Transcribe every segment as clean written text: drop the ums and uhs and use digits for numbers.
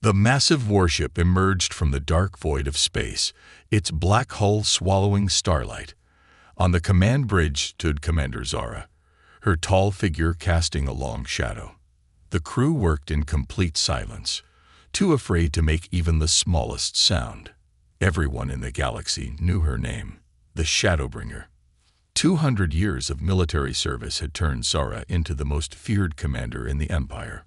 The massive warship emerged from the dark void of space, its black hull swallowing starlight. On the command bridge stood Commander Zara, her tall figure casting a long shadow. The crew worked in complete silence, too afraid to make even the smallest sound. Everyone in the galaxy knew her name, the Shadowbringer. 200 years of military service had turned Zara into the most feared commander in the Empire.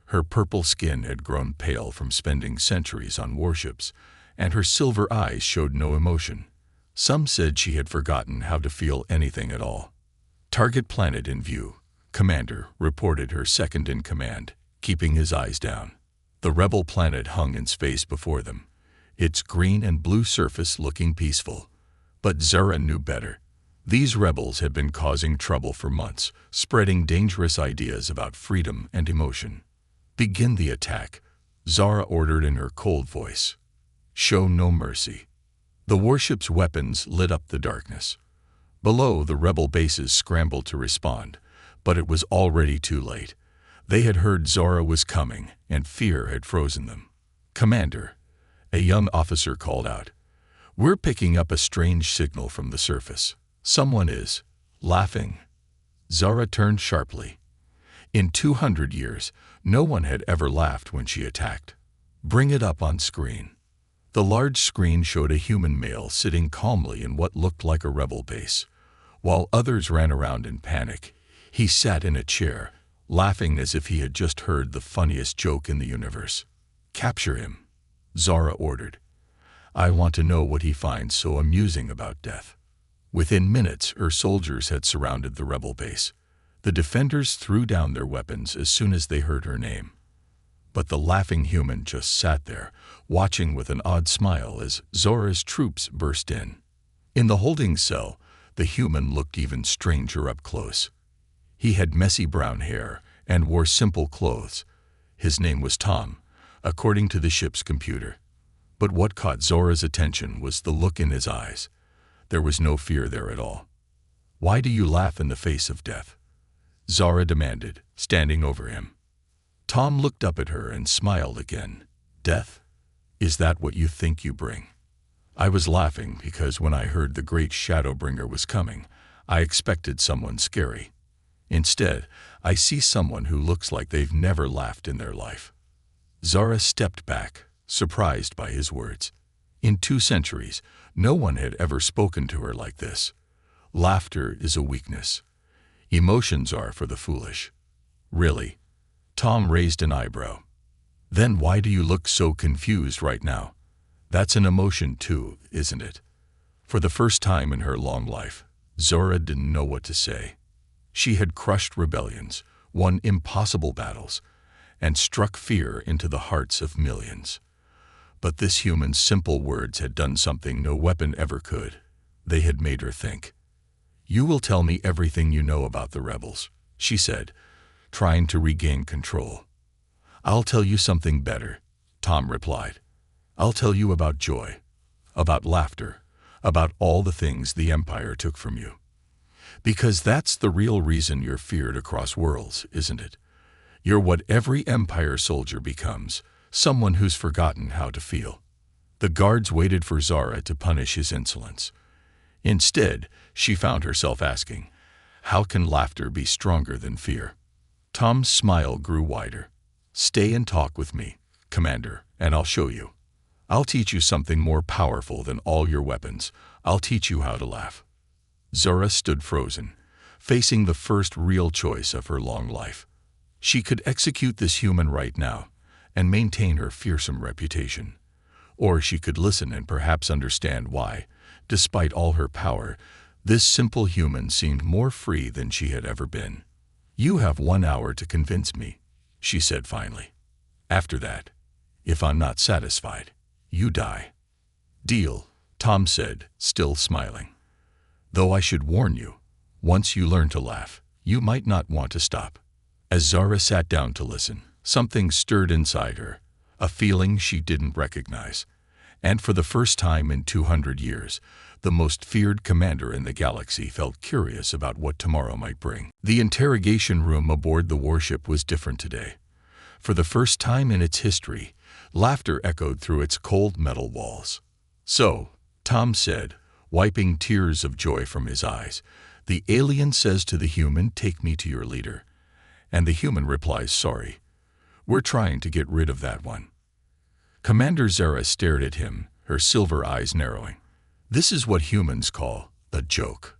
Her purple skin had grown pale from spending centuries on warships, and her silver eyes showed no emotion. Some said she had forgotten how to feel anything at all. "Target planet in view," Commander reported her second-in-command, keeping his eyes down. The rebel planet hung in space before them, its green and blue surface looking peaceful. But Zara knew better. These rebels had been causing trouble for months, spreading dangerous ideas about freedom and emotion. "Begin the attack," Zara ordered in her cold voice. "Show no mercy." The warship's weapons lit up the darkness. Below, the rebel bases scrambled to respond, but it was already too late. They had heard Zara was coming, and fear had frozen them. "Commander," a young officer called out, "we're picking up a strange signal from the surface. Someone is laughing." Zara turned sharply. In 200 years, no one had ever laughed when she attacked. "Bring it up on screen." The large screen showed a human male sitting calmly in what looked like a rebel base. While others ran around in panic, he sat in a chair, laughing as if he had just heard the funniest joke in the universe. "Capture him," Zara ordered. "I want to know what he finds so amusing about death." Within minutes, her soldiers had surrounded the rebel base. The defenders threw down their weapons as soon as they heard her name. But the laughing human just sat there, watching with an odd smile as Zara's troops burst in. In the holding cell, the human looked even stranger up close. He had messy brown hair and wore simple clothes. His name was Tom, according to the ship's computer. But what caught Zara's attention was the look in his eyes. There was no fear there at all. "Why do you laugh in the face of death?" Zara demanded, standing over him. Tom looked up at her and smiled again. "Death? Is that what you think you bring?" "I was laughing because when I heard the great Shadowbringer was coming, I expected someone scary. Instead, I see someone who looks like they've never laughed in their life." Zara stepped back, surprised by his words. In 2 centuries, no one had ever spoken to her like this. Laughter is a weakness. Emotions are for the foolish. "Really?" Tom raised an eyebrow. "Then why do you look so confused right now? That's an emotion too, isn't it?" For the first time in her long life, Zara didn't know what to say. She had crushed rebellions, won impossible battles, and struck fear into the hearts of millions. But this human's simple words had done something no weapon ever could. They had made her think. "You will tell me everything you know about the rebels," she said, trying to regain control. "I'll tell you something better," Tom replied. "I'll tell you about joy, about laughter, about all the things the Empire took from you. Because that's the real reason you're feared across worlds, isn't it? You're what every Empire soldier becomes, someone who's forgotten how to feel." The guards waited for Zara to punish his insolence. Instead, she found herself asking, "How can laughter be stronger than fear?" Tom's smile grew wider. "Stay and talk with me, Commander, and I'll show you. I'll teach you something more powerful than all your weapons. I'll teach you how to laugh." Zara stood frozen, facing the first real choice of her long life. She could execute this human right now and maintain her fearsome reputation. Or she could listen and perhaps understand why, despite all her power, this simple human seemed more free than she had ever been. "You have 1 hour to convince me," she said finally. "After that, if I'm not satisfied, you die." "Deal," Tom said, still smiling. "Though I should warn you, once you learn to laugh, you might not want to stop." As Zara sat down to listen, something stirred inside her, a feeling she didn't recognize. And for the first time in 200 years, the most feared commander in the galaxy felt curious about what tomorrow might bring. The interrogation room aboard the warship was different today. For the first time in its history, Laughter echoed through its cold metal walls. "So," Tom said, wiping tears of joy from his eyes, "the alien says to the human, 'Take me to your leader.' And the human replies, 'Sorry. We're trying to get rid of that one.'" Commander Zara stared at him, her silver eyes narrowing. "This is what humans call a joke.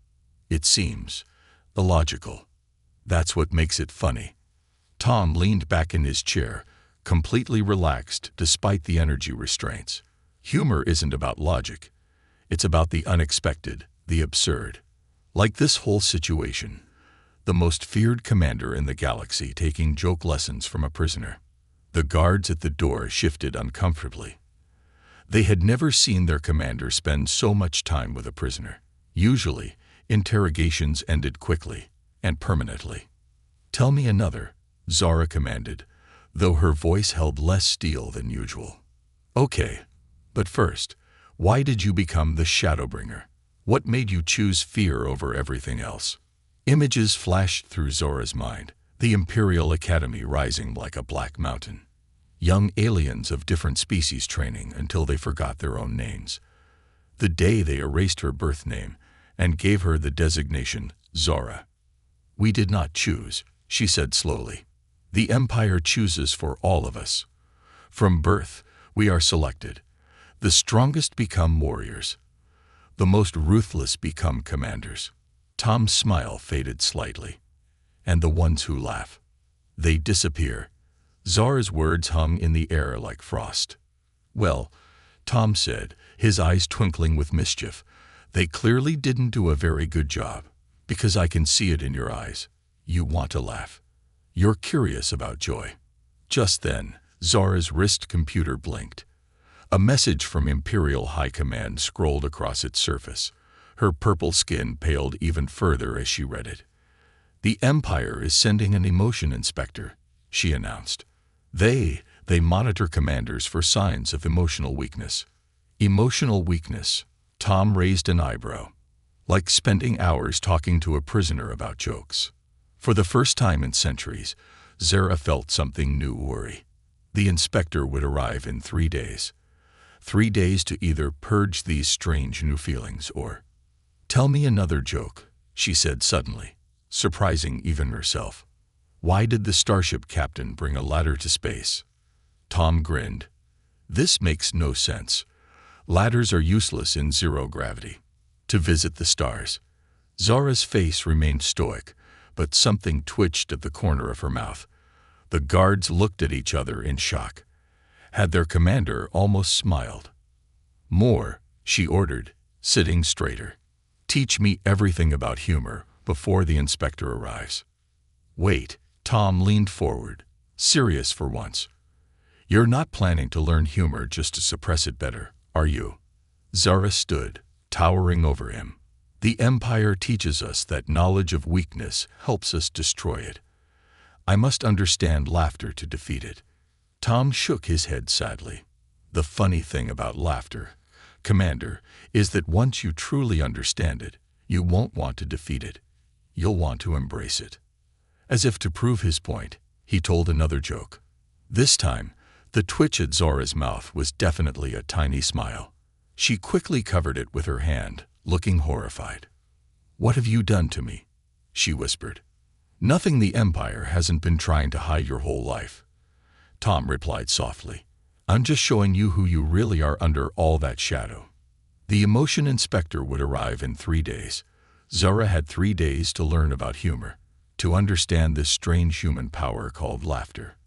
It seems illogical. That's what makes it funny." Tom leaned back in his chair, completely relaxed despite the energy restraints. Humor isn't about logic. It's about the unexpected, the absurd. Like this whole situation. The most feared commander in the galaxy taking joke lessons from a prisoner. The guards at the door shifted uncomfortably. They had never seen their commander spend so much time with a prisoner. Usually, interrogations ended quickly and permanently. "Tell me another," Zara commanded, though her voice held less steel than usual. "Okay, but first, why did you become the Shadowbringer? What made you choose fear over everything else?" Images flashed through Zora's mind, the Imperial Academy rising like a black mountain. Young aliens of different species training until they forgot their own names. The day they erased her birth name and gave her the designation Zora. "We did not choose," she said slowly. "The Empire chooses for all of us. From birth, we are selected. The strongest become warriors. The most ruthless become commanders." Tom's smile faded slightly. "And the ones who laugh, they disappear." Zara's words hung in the air like frost. "Well," Tom said, his eyes twinkling with mischief, "they clearly didn't do a very good job, because I can see it in your eyes. You want to laugh. You're curious about joy." Just then, Zara's wrist computer blinked. A message from Imperial High Command scrolled across its surface. Her purple skin paled even further as she read it. "The Empire is sending an emotion inspector," she announced. They monitor commanders for signs of emotional weakness." Emotional weakness. Tom raised an eyebrow. Like spending hours talking to a prisoner about jokes. For the first time in centuries, Zara felt something new worry. The inspector would arrive in 3 days. 3 days to either purge these strange new feelings or— "Tell me another joke," she said suddenly, surprising even herself. "Why did the starship captain bring a ladder to space?" Tom grinned. "This makes no sense. Ladders are useless in zero gravity." "To visit the stars." Zara's face remained stoic, but something twitched at the corner of her mouth. The guards looked at each other in shock. Had their commander almost smiled? "More," she ordered, sitting straighter. "Teach me everything about humor before the inspector arrives." "Wait." Tom leaned forward, serious for once. "You're not planning to learn humor just to suppress it better, are you?" Zara stood, towering over him. "The Empire teaches us that knowledge of weakness helps us destroy it. I must understand laughter to defeat it." Tom shook his head sadly. "The funny thing about laughter, Commander, is that once you truly understand it, you won't want to defeat it. You'll want to embrace it." As if to prove his point, he told another joke. This time, the twitch at Zora's mouth was definitely a tiny smile. She quickly covered it with her hand, looking horrified. "What have you done to me?" she whispered. "Nothing. The Empire hasn't been trying to hide your whole life," Tom replied softly. "I'm just showing you who you really are under all that shadow." The emotion inspector would arrive in 3 days. Zara had 3 days to learn about humor, to understand this strange human power called laughter.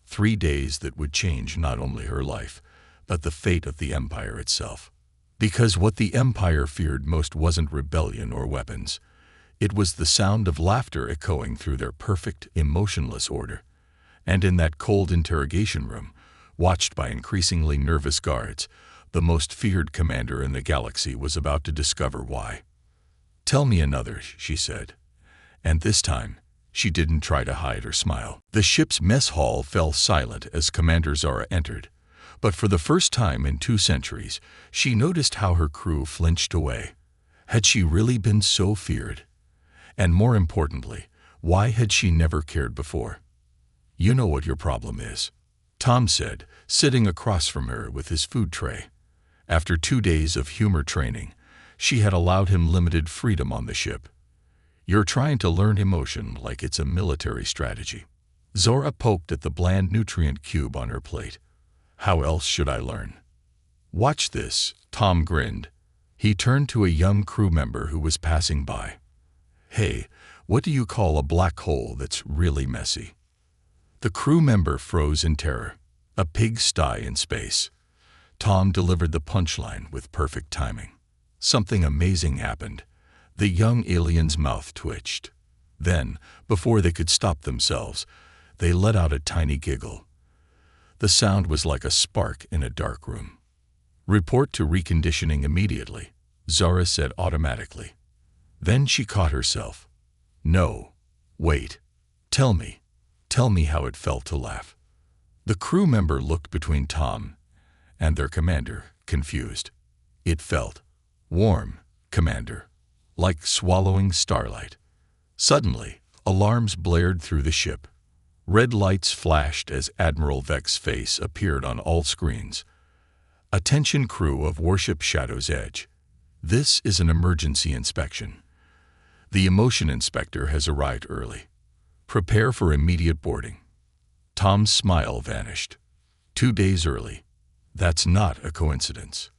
3 days that would change not only her life, but the fate of the Empire itself. Because what the Empire feared most wasn't rebellion or weapons. It was the sound of laughter echoing through their perfect, emotionless order. And in that cold interrogation room, watched by increasingly nervous guards, the most feared commander in the galaxy was about to discover why. "Tell me another," she said. And this time, she didn't try to hide or smile. The ship's mess hall fell silent as Commander Zara entered. But for the first time in 2 centuries, she noticed how her crew flinched away. Had she really been so feared? And more importantly, why had she never cared before? "You know what your problem is," Tom said, sitting across from her with his food tray. After 2 days of humor training, she had allowed him limited freedom on the ship. You're trying to learn emotion like it's a military strategy. Zora poked at the bland nutrient cube on her plate. How else should I learn? Watch this, Tom grinned. He turned to a young crew member who was passing by. Hey, what do you call a black hole that's really messy? The crew member froze in terror. A pigsty in space. Tom delivered the punchline with perfect timing. Something amazing happened. The young alien's mouth twitched. Then, before they could stop themselves, they let out a tiny giggle. The sound was like a spark in a dark room. Report to reconditioning immediately, Zara said automatically. Then she caught herself. No, wait. Tell me how it felt to laugh. The crew member looked between Tom and their commander, confused. It felt warm, Commander, like swallowing starlight. Suddenly, alarms blared through the ship. Red lights flashed as Admiral Vex's face appeared on all screens. Attention crew of Warship Shadow's Edge. This is an emergency inspection. The emotion inspector has arrived early. Prepare for immediate boarding. Tom's smile vanished. 2 days early. That's not a coincidence.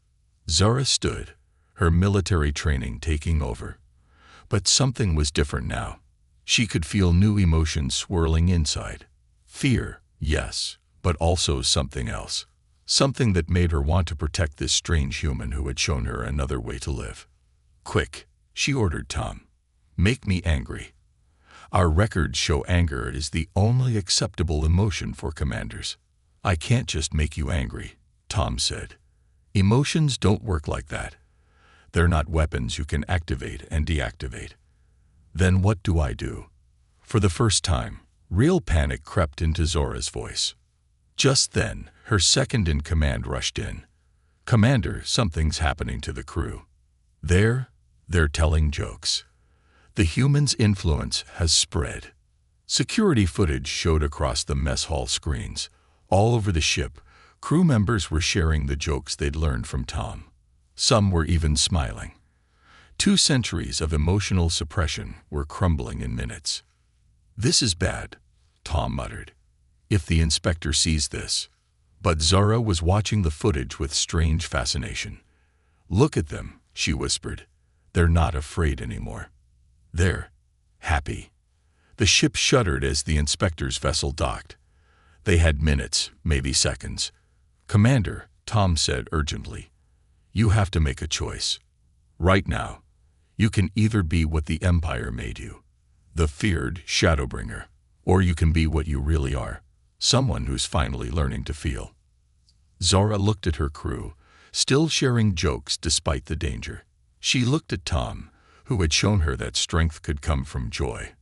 Zara stood, her military training taking over. But something was different now. She could feel new emotions swirling inside. Fear, yes, but also something else. Something that made her want to protect this strange human who had shown her another way to live. Quick, she ordered Tom. Make me angry. Our records show anger is the only acceptable emotion for commanders. I can't just make you angry, Tom said. Emotions don't work like that. They're not weapons you can activate and deactivate. Then what do I do? For the first time, real panic crept into Zora's voice. Just then, her second-in-command rushed in. Commander, something's happening to the crew. They're telling jokes. The human's influence has spread. Security footage showed across the mess hall screens. All over the ship, crew members were sharing the jokes they'd learned from Tom. Some were even smiling. 2 centuries of emotional suppression were crumbling in minutes. This is bad, Tom muttered. If the inspector sees this. But Zara was watching the footage with strange fascination. Look at them, she whispered. They're not afraid anymore. They're happy. The ship shuddered as the inspector's vessel docked. They had minutes, maybe seconds. Commander, Tom said urgently, you have to make a choice. Right now, you can either be what the Empire made you, the feared Shadowbringer, or you can be what you really are, someone who's finally learning to feel. Zara looked at her crew, still sharing jokes despite the danger. She looked at Tom, who had shown her that strength could come from joy,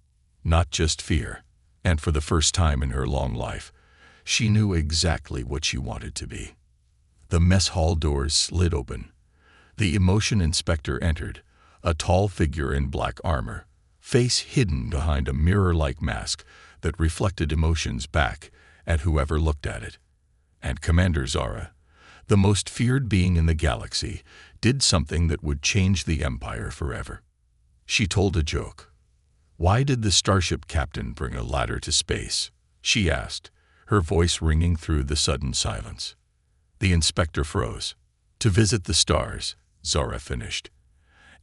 not just fear. And for the first time in her long life, she knew exactly what she wanted to be. The mess hall doors slid open. The emotion inspector entered, a tall figure in black armor, face hidden behind a mirror-like mask that reflected emotions back at whoever looked at it. And Commander Zara, the most feared being in the galaxy, did something that would change the Empire forever. She told a joke. Why did the starship captain bring a ladder to space? She asked, her voice ringing through the sudden silence. The inspector froze. To visit the stars, Zara finished.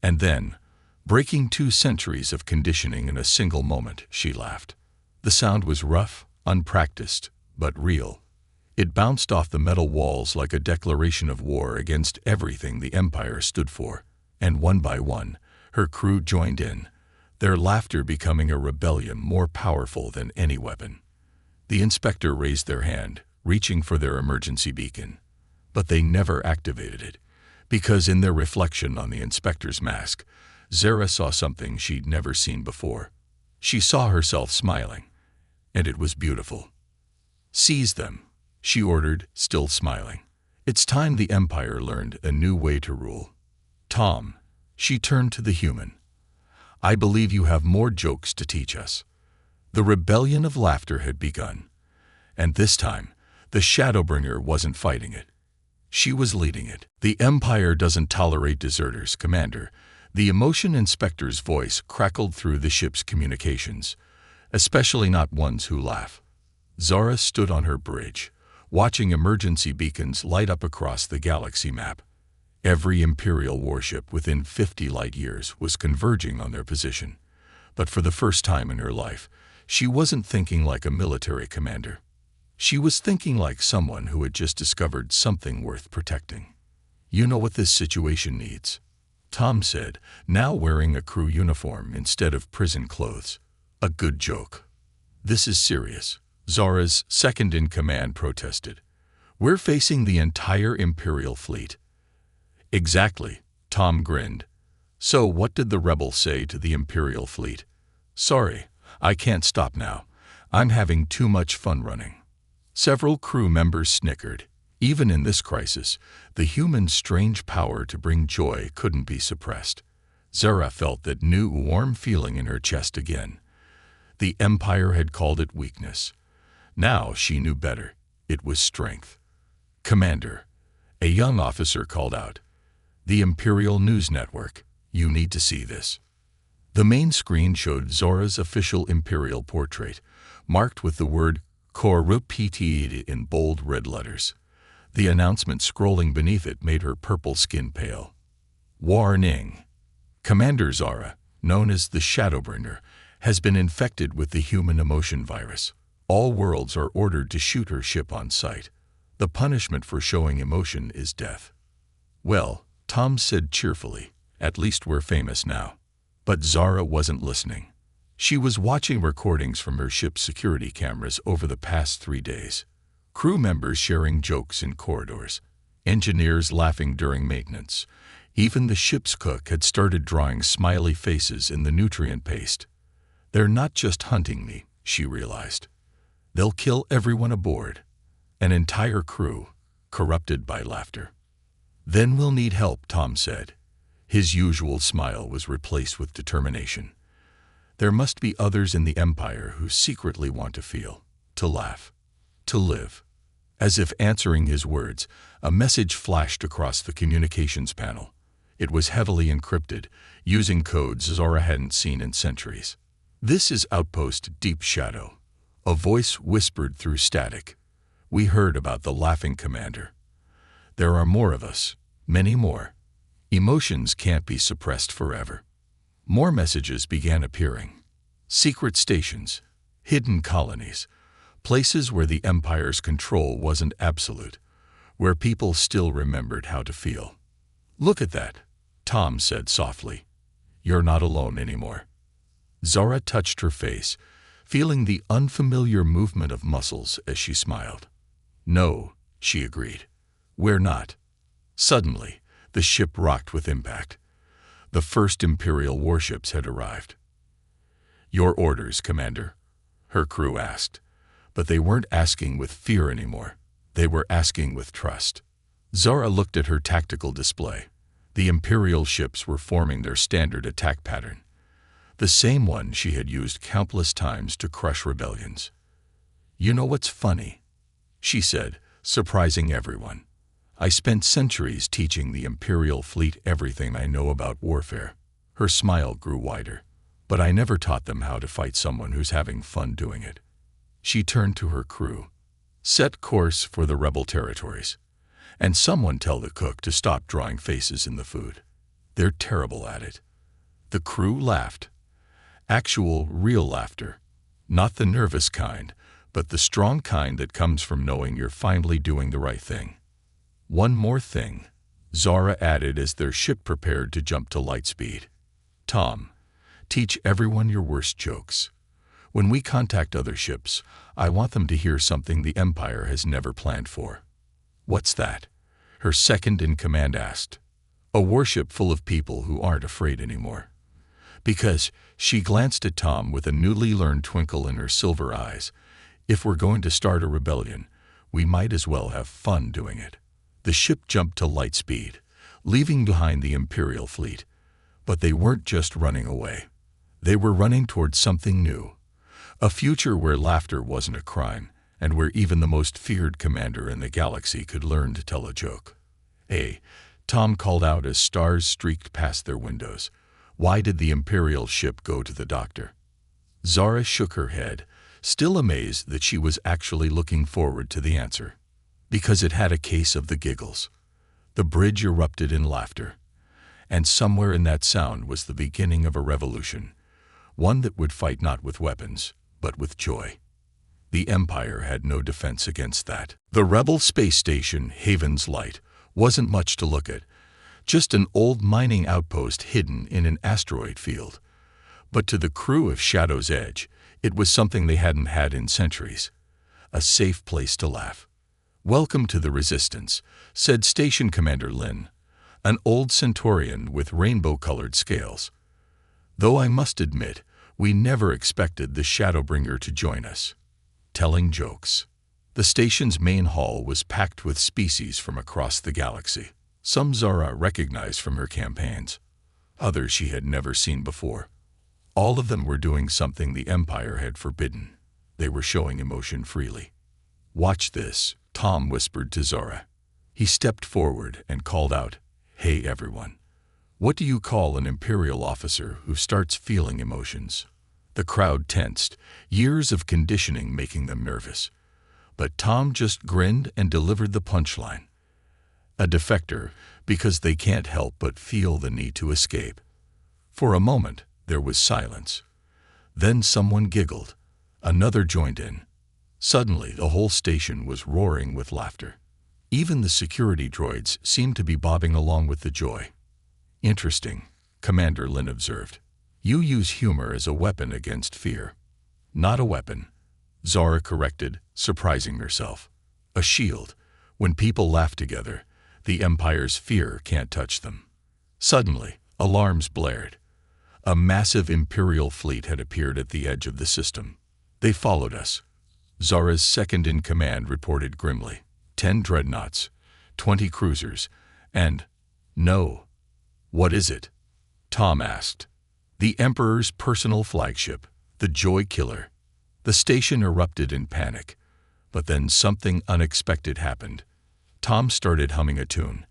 And then, breaking 2 centuries of conditioning in a single moment, she laughed. The sound was rough, unpracticed, but real. It bounced off the metal walls like a declaration of war against everything the Empire stood for, and one by one, her crew joined in, their laughter becoming a rebellion more powerful than any weapon. The inspector raised their hand, reaching for their emergency beacon. But they never activated it, because in their reflection on the inspector's mask, Zara saw something she'd never seen before. She saw herself smiling, and it was beautiful. Seize them, she ordered, still smiling. It's time the Empire learned a new way to rule. Tom, she turned to the human. I believe you have more jokes to teach us. The rebellion of laughter had begun, and this time, The Shadowbringer wasn't fighting it. She was leading it. "The Empire doesn't tolerate deserters, Commander." The emotion inspector's voice crackled through the ship's communications. "Especially not ones who laugh." Zara stood on her bridge, watching emergency beacons light up across the galaxy map. Every Imperial warship within 50 light-years was converging on their position. But for the first time in her life, she wasn't thinking like a military commander. She was thinking like someone who had just discovered something worth protecting. "You know what this situation needs," Tom said, now wearing a crew uniform instead of prison clothes. "A good joke." "This is serious," Zara's second-in-command protested. "We're facing the entire Imperial fleet." "Exactly," Tom grinned. "So what did the rebels say to the Imperial fleet?" "Sorry, I can't stop now. I'm having too much fun running." Several crew members snickered. Even in this crisis, the human's strange power to bring joy couldn't be suppressed. Zara felt that new, warm feeling in her chest again. The Empire had called it weakness. Now she knew better. It was strength. "Commander," a young officer called out. "The Imperial News Network. You need to see this." The main screen showed Zora's official Imperial portrait, marked with the word corrupted in bold red letters. The announcement scrolling beneath it made her purple skin pale. "Warning! Commander Zara, known as the Shadowbringer, has been infected with the human emotion virus. All worlds are ordered to shoot her ship on sight. The punishment for showing emotion is death." "Well," Tom said cheerfully, "at least we're famous now." But Zara wasn't listening. She was watching recordings from her ship's security cameras over the past 3 days. Crew members sharing jokes in corridors, engineers laughing during maintenance. Even the ship's cook had started drawing smiley faces in the nutrient paste. "They're not just hunting me," she realized. "They'll kill everyone aboard." An entire crew, corrupted by laughter. "Then we'll need help," Tom said. His usual smile was replaced with determination. "There must be others in the Empire who secretly want to feel, to laugh, to live." As if answering his words, a message flashed across the communications panel. It was heavily encrypted, using codes Zara hadn't seen in centuries. "This is Outpost Deep Shadow." A voice whispered through static. "We heard about the Laughing Commander. There are more of us, many more. Emotions can't be suppressed forever." More messages began appearing. Secret stations, hidden colonies, places where the Empire's control wasn't absolute, where people still remembered how to feel. "Look at that," Tom said softly. "You're not alone anymore." Zara touched her face, feeling the unfamiliar movement of muscles as she smiled. "No," she agreed. "We're not." Suddenly, the ship rocked with impact. The first Imperial warships had arrived. "Your orders, Commander?" her crew asked. But they weren't asking with fear anymore. They were asking with trust. Zara looked at her tactical display. The Imperial ships were forming their standard attack pattern, the same one she had used countless times to crush rebellions. "You know what's funny?" she said, surprising everyone. "I spent centuries teaching the Imperial fleet everything I know about warfare." Her smile grew wider. "But I never taught them how to fight someone who's having fun doing it." She turned to her crew. "Set course for the rebel territories. And someone tell the cook to stop drawing faces in the food. They're terrible at it." The crew laughed. Actual, real laughter. Not the nervous kind, but the strong kind that comes from knowing you're finally doing the right thing. "One more thing," Zara added as their ship prepared to jump to light speed. "Tom, teach everyone your worst jokes. When we contact other ships, I want them to hear something the Empire has never planned for." "What's that?" her second-in-command asked. "A warship full of people who aren't afraid anymore." "Because," she glanced at Tom with a newly learned twinkle in her silver eyes, "if we're going to start a rebellion, we might as well have fun doing it." The ship jumped to light speed, leaving behind the Imperial fleet. But they weren't just running away. They were running towards something new. A future where laughter wasn't a crime, and where even the most feared commander in the galaxy could learn to tell a joke. "Hey," Tom called out as stars streaked past their windows. "Why did the Imperial ship go to the doctor?" Zara shook her head, still amazed that she was actually looking forward to the answer. "Because it had a case of the giggles." The bridge erupted in laughter, and somewhere in that sound was the beginning of a revolution, one that would fight not with weapons, but with joy. The Empire had no defense against that. The rebel space station, Haven's Light, wasn't much to look at, just an old mining outpost hidden in an asteroid field. But to the crew of Shadow's Edge, it was something they hadn't had in centuries. A safe place to laugh. "Welcome to the Resistance," said Station Commander Lin, an old Centaurian with rainbow-colored scales. "Though I must admit, we never expected the Shadowbringer to join us." Telling jokes. The station's main hall was packed with species from across the galaxy. Some Zara recognized from her campaigns. Others she had never seen before. All of them were doing something the Empire had forbidden. They were showing emotion freely. "Watch this," Tom whispered to Zara. He stepped forward and called out, "Hey everyone. What do you call an Imperial officer who starts feeling emotions?" The crowd tensed, years of conditioning making them nervous. But Tom just grinned and delivered the punchline. "A defector, because they can't help but feel the need to escape." For a moment, there was silence. Then someone giggled. Another joined in. Suddenly, the whole station was roaring with laughter. Even the security droids seemed to be bobbing along with the joy. "Interesting," Commander Lin observed. "You use humor as a weapon against fear." "Not a weapon," Zara corrected, surprising herself. "A shield. When people laugh together, the Empire's fear can't touch them." Suddenly, alarms blared. A massive Imperial fleet had appeared at the edge of the system. "They followed us," Zara's second-in-command reported grimly. 10 dreadnoughts, 20 cruisers, and... "No." "What is it?" Tom asked. "The Emperor's personal flagship, the Joy Killer." The station erupted in panic, but then something unexpected happened. Tom started humming a tune,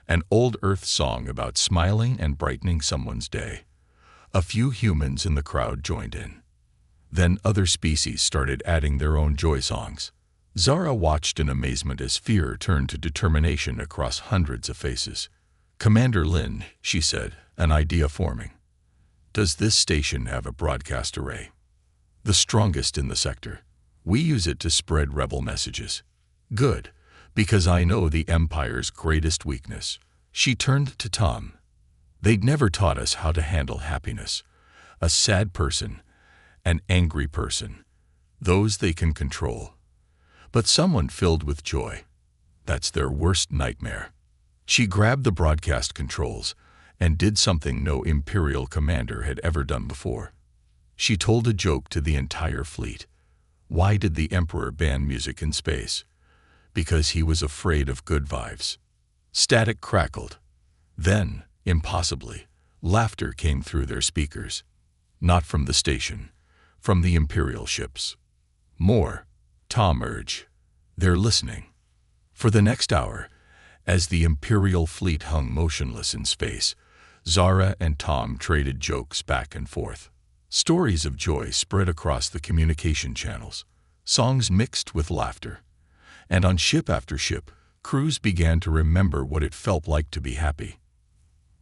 an old Earth song about smiling and brightening someone's day. A few humans in the crowd joined in. Then other species started adding their own joy songs. Zara watched in amazement as fear turned to determination across hundreds of faces. "Commander Lin," she said, an idea forming. "Does this station have a broadcast array?" "The strongest in the sector. We use it to spread rebel messages." "Good, because I know the Empire's greatest weakness." She turned to Tom. "They'd never taught us how to handle happiness. A sad person, an angry person, those they can control. But someone filled with joy, that's their worst nightmare." She grabbed the broadcast controls and did something no Imperial commander had ever done before. She told a joke to the entire fleet. Why did the Emperor ban music in space? Because he was afraid of good vibes. Static crackled. Then, impossibly, laughter came through their speakers. Not from the station, from the Imperial ships. "More," Tom urged. "They're listening." For the next hour, as the Imperial fleet hung motionless in space, Zara and Tom traded jokes back and forth. Stories of joy spread across the communication channels, songs mixed with laughter. And on ship after ship, crews began to remember what it felt like to be happy.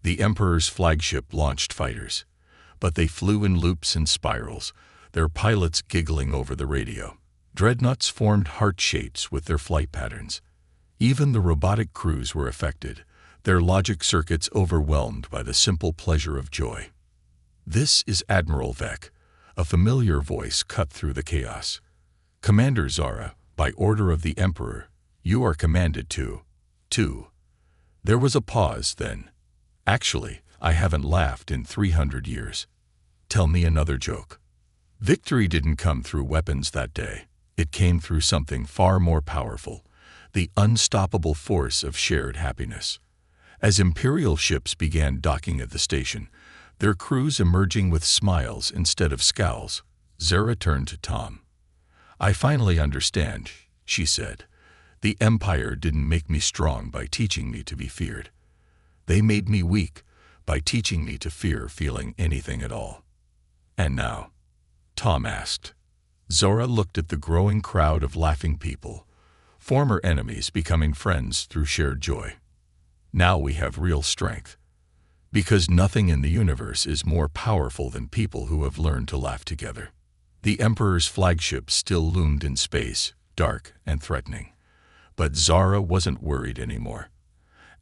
The Emperor's flagship launched fighters, but they flew in loops and spirals, their pilots giggling over the radio. Dreadnoughts formed heart shapes with their flight patterns. Even the robotic crews were affected, their logic circuits overwhelmed by the simple pleasure of joy. "This is Admiral Vec," a familiar voice cut through the chaos. "Commander Zara, by order of the Emperor, you are commanded to..." There was a pause, then. "Actually, I haven't laughed in 300 years. Tell me another joke." Victory didn't come through weapons that day. It came through something far more powerful, the unstoppable force of shared happiness. As Imperial ships began docking at the station, their crews emerging with smiles instead of scowls, Zara turned to Tom. I finally understand, she said. The Empire didn't make me strong by teaching me to be feared. They made me weak by teaching me to fear feeling anything at all. And now? Tom asked. Zora looked at the growing crowd of laughing people, former enemies becoming friends through shared joy. Now we have real strength. Because nothing in the universe is more powerful than people who have learned to laugh together. The Emperor's flagship still loomed in space, dark and threatening. But Zara wasn't worried anymore.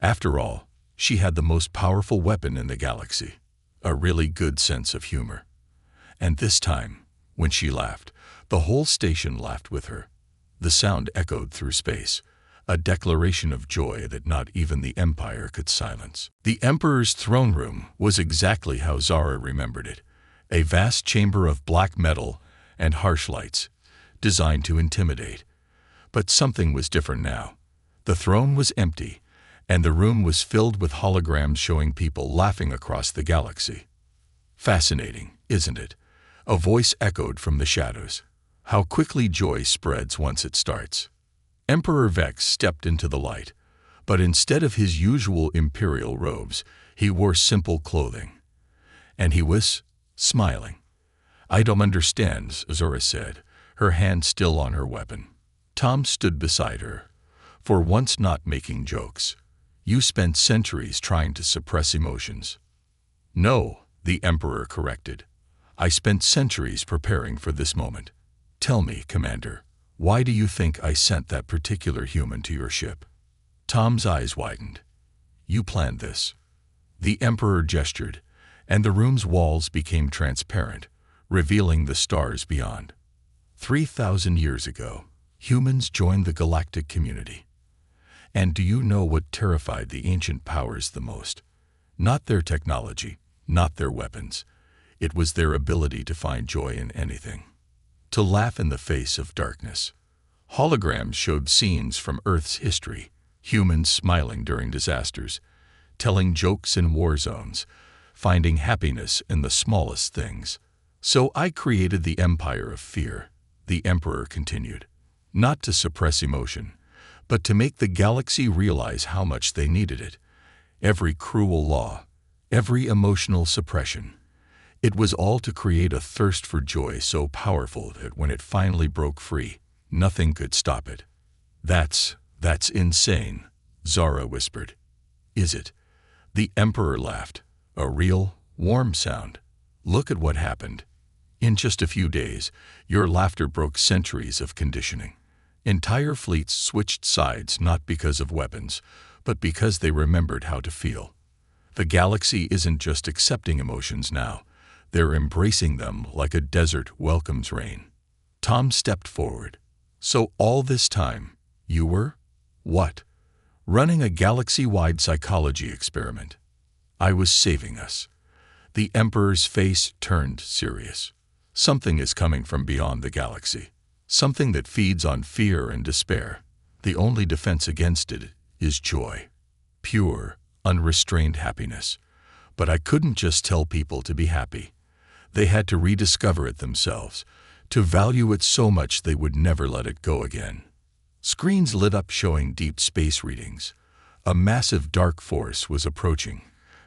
After all, she had the most powerful weapon in the galaxy, a really good sense of humor. And this time, when she laughed, the whole station laughed with her. The sound echoed through space, a declaration of joy that not even the Empire could silence. The Emperor's throne room was exactly how Zara remembered it, a vast chamber of black metal and harsh lights, designed to intimidate. But something was different now. The throne was empty, and the room was filled with holograms showing people laughing across the galaxy. Fascinating, isn't it? A voice echoed from the shadows. How quickly joy spreads once it starts. Emperor Vex stepped into the light, but instead of his usual imperial robes, he wore simple clothing. And he was smiling. I don't understand, Zora said, her hand still on her weapon. Tom stood beside her, for once not making jokes. You spent centuries trying to suppress emotions. No, the Emperor corrected. I spent centuries preparing for this moment. Tell me, Commander, why do you think I sent that particular human to your ship? Tom's eyes widened. You planned this. The Emperor gestured, and the room's walls became transparent, revealing the stars beyond. 3,000 years ago, humans joined the galactic community. And do you know what terrified the ancient powers the most? Not their technology, not their weapons. It was their ability to find joy in anything. To laugh in the face of darkness. Holograms showed scenes from Earth's history, humans smiling during disasters, telling jokes in war zones, finding happiness in the smallest things. So I created the Empire of Fear, the Emperor continued. Not to suppress emotion, but to make the galaxy realize how much they needed it. Every cruel law, every emotional suppression. It was all to create a thirst for joy so powerful that when it finally broke free, nothing could stop it. That's insane, Zara whispered. Is it? The Emperor laughed, a real, warm sound. Look at what happened. In just a few days, your laughter broke centuries of conditioning. Entire fleets switched sides not because of weapons, but because they remembered how to feel. The galaxy isn't just accepting emotions now. They're embracing them like a desert welcomes rain. Tom stepped forward. So all this time, you were? What? Running a galaxy-wide psychology experiment. I was saving us. The Emperor's face turned serious. Something is coming from beyond the galaxy. Something that feeds on fear and despair. The only defense against it is joy. Pure, unrestrained happiness. But I couldn't just tell people to be happy. They had to rediscover it themselves, to value it so much they would never let it go again. Screens lit up showing deep space readings. A massive dark force was approaching,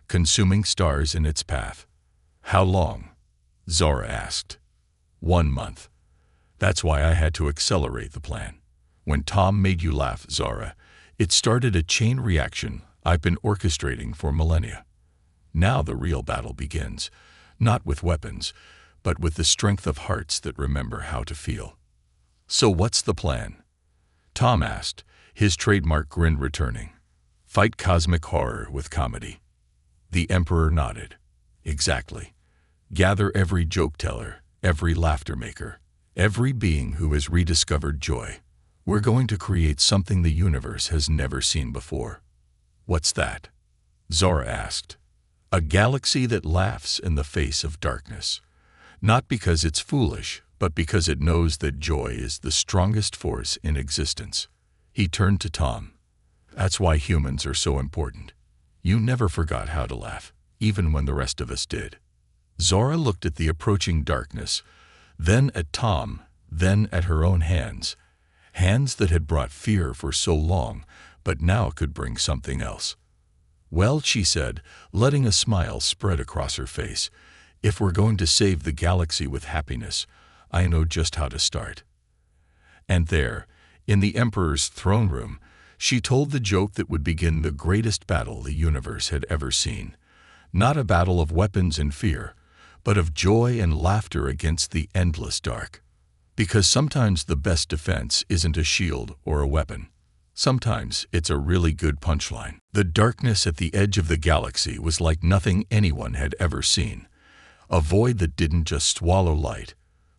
consuming stars in its path. How long? Zora asked. 1 month. That's why I had to accelerate the plan. When Tom made you laugh, Zara, it started a chain reaction I've been orchestrating for millennia. Now the real battle begins, not with weapons, but with the strength of hearts that remember how to feel. So what's the plan? Tom asked, his trademark grin returning. Fight cosmic horror with comedy. The Emperor nodded. Exactly. Gather every joke teller, every laughter maker, every being who has rediscovered joy. We're going to create something the universe has never seen before. What's that? Zora asked. A galaxy that laughs in the face of darkness. Not because it's foolish, but because it knows that joy is the strongest force in existence. He turned to Tom. That's why humans are so important. You never forgot how to laugh, even when the rest of us did. Zora looked at the approaching darkness, then at Tom, then at her own hands, hands that had brought fear for so long, but now could bring something else. "Well," she said, letting a smile spread across her face, "if we're going to save the galaxy with happiness, I know just how to start." And there, in the Emperor's throne room, she told the joke that would begin the greatest battle the universe had ever seen. Not a battle of weapons and fear, but of joy and laughter against the endless dark. Because sometimes the best defense isn't a shield or a weapon. Sometimes it's a really good punchline. The darkness at the edge of the galaxy was like nothing anyone had ever seen. A void that didn't just swallow light,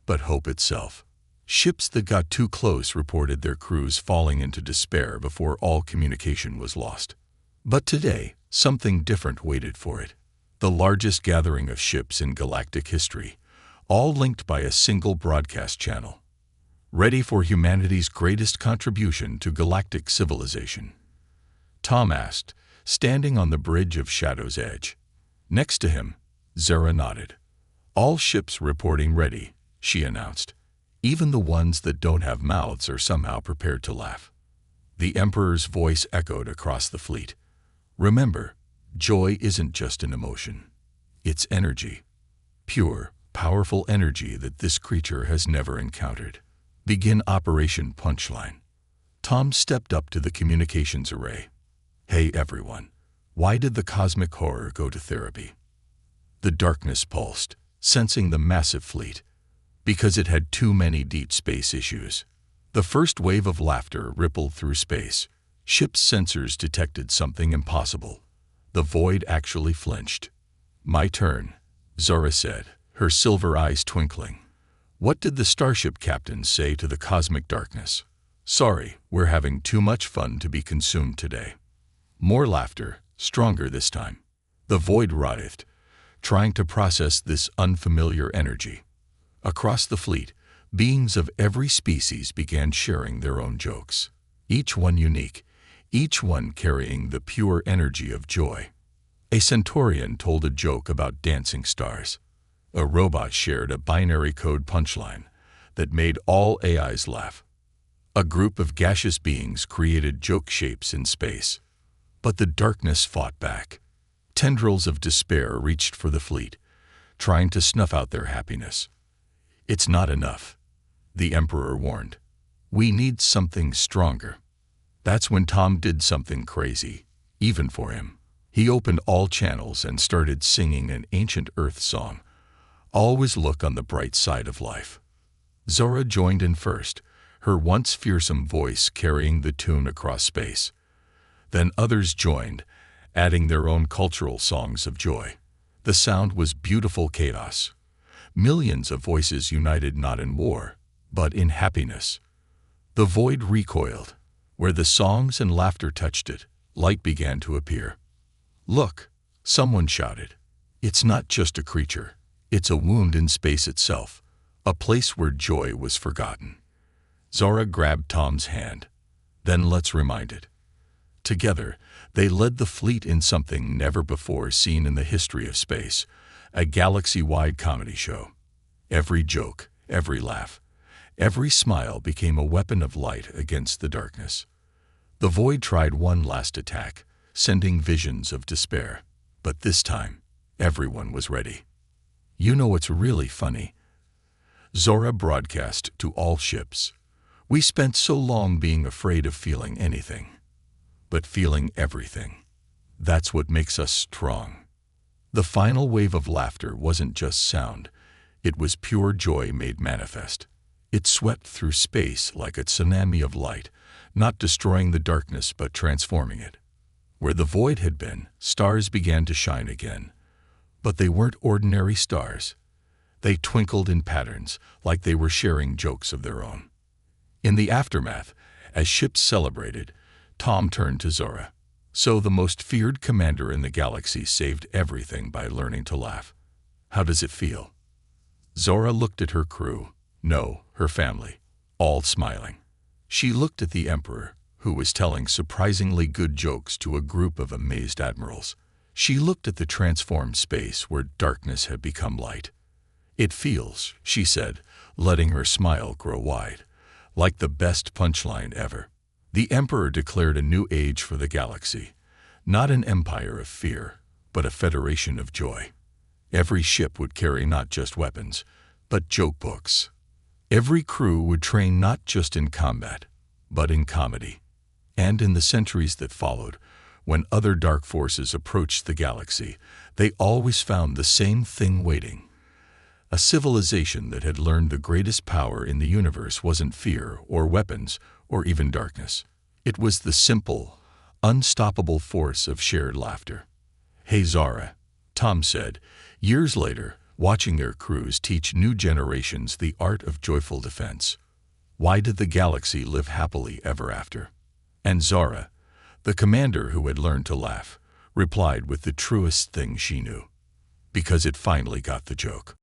but hope itself. Ships that got too close reported their crews falling into despair before all communication was lost. But today, something different waited for it. The largest gathering of ships in galactic history, all linked by a single broadcast channel. Ready for humanity's greatest contribution to galactic civilization? Tom asked, standing on the bridge of Shadow's Edge. Next to him, Zara nodded. "All ships reporting ready," she announced. "Even the ones that don't have mouths are somehow prepared to laugh." The Emperor's voice echoed across the fleet. "Remember, joy isn't just an emotion. It's energy. Pure, powerful energy that this creature has never encountered. Begin Operation Punchline." Tom stepped up to the communications array. "Hey everyone, why did the cosmic horror go to therapy?" The darkness pulsed, sensing the massive fleet. Because it had too many deep space issues. The first wave of laughter rippled through space. Ship's sensors detected something impossible. The void actually flinched. "My turn," Zora said, her silver eyes twinkling. "What did the starship captain say to the cosmic darkness?" "Sorry, we're having too much fun to be consumed today." More laughter, stronger this time. The void writhed, trying to process this unfamiliar energy. Across the fleet, beings of every species began sharing their own jokes. Each one unique, each one carrying the pure energy of joy. A Centaurian told a joke about dancing stars. A robot shared a binary code punchline that made all AIs laugh. A group of gaseous beings created joke shapes in space. But the darkness fought back. Tendrils of despair reached for the fleet, trying to snuff out their happiness. "It's not enough," the Emperor warned. "We need something stronger." That's when Tom did something crazy, even for him. He opened all channels and started singing an ancient Earth song. Always look on the bright side of life. Zora joined in first, her once fearsome voice carrying the tune across space. Then others joined, adding their own cultural songs of joy. The sound was beautiful chaos. Millions of voices united not in war, but in happiness. The void recoiled. Where the songs and laughter touched it, light began to appear. "Look," someone shouted. "It's not just a creature. It's a wound in space itself, a place where joy was forgotten." Zora grabbed Tom's hand. "Then let's remind it." Together, they led the fleet in something never before seen in the history of space, a galaxy-wide comedy show. Every joke, every laugh, every smile became a weapon of light against the darkness. The void tried one last attack, sending visions of despair. But this time, everyone was ready. "You know what's really funny?" Zora broadcast to all ships. "We spent so long being afraid of feeling anything. But feeling everything. That's what makes us strong." The final wave of laughter wasn't just sound. It was pure joy made manifest. It swept through space like a tsunami of light, not destroying the darkness but transforming it. Where the void had been, stars began to shine again. But they weren't ordinary stars. They twinkled in patterns, like they were sharing jokes of their own. In the aftermath, as ships celebrated, Tom turned to Zora. "So the most feared commander in the galaxy saved everything by learning to laugh. How does it feel?" Zora looked at her crew, no, her family, all smiling. She looked at the Emperor, who was telling surprisingly good jokes to a group of amazed admirals. She looked at the transformed space where darkness had become light. "It feels," she said, letting her smile grow wide, "like the best punchline ever." The Emperor declared a new age for the galaxy, not an empire of fear, but a federation of joy. Every ship would carry not just weapons, but joke books. Every crew would train not just in combat, but in comedy. And in the centuries that followed, when other dark forces approached the galaxy, they always found the same thing waiting. A civilization that had learned the greatest power in the universe wasn't fear or weapons or even darkness. It was the simple, unstoppable force of shared laughter. "Hey Zara," Tom said, years later, watching their crews teach new generations the art of joyful defense. "Why did the galaxy live happily ever after?" And Zara, the commander who had learned to laugh, replied with the truest thing she knew. "Because it finally got the joke."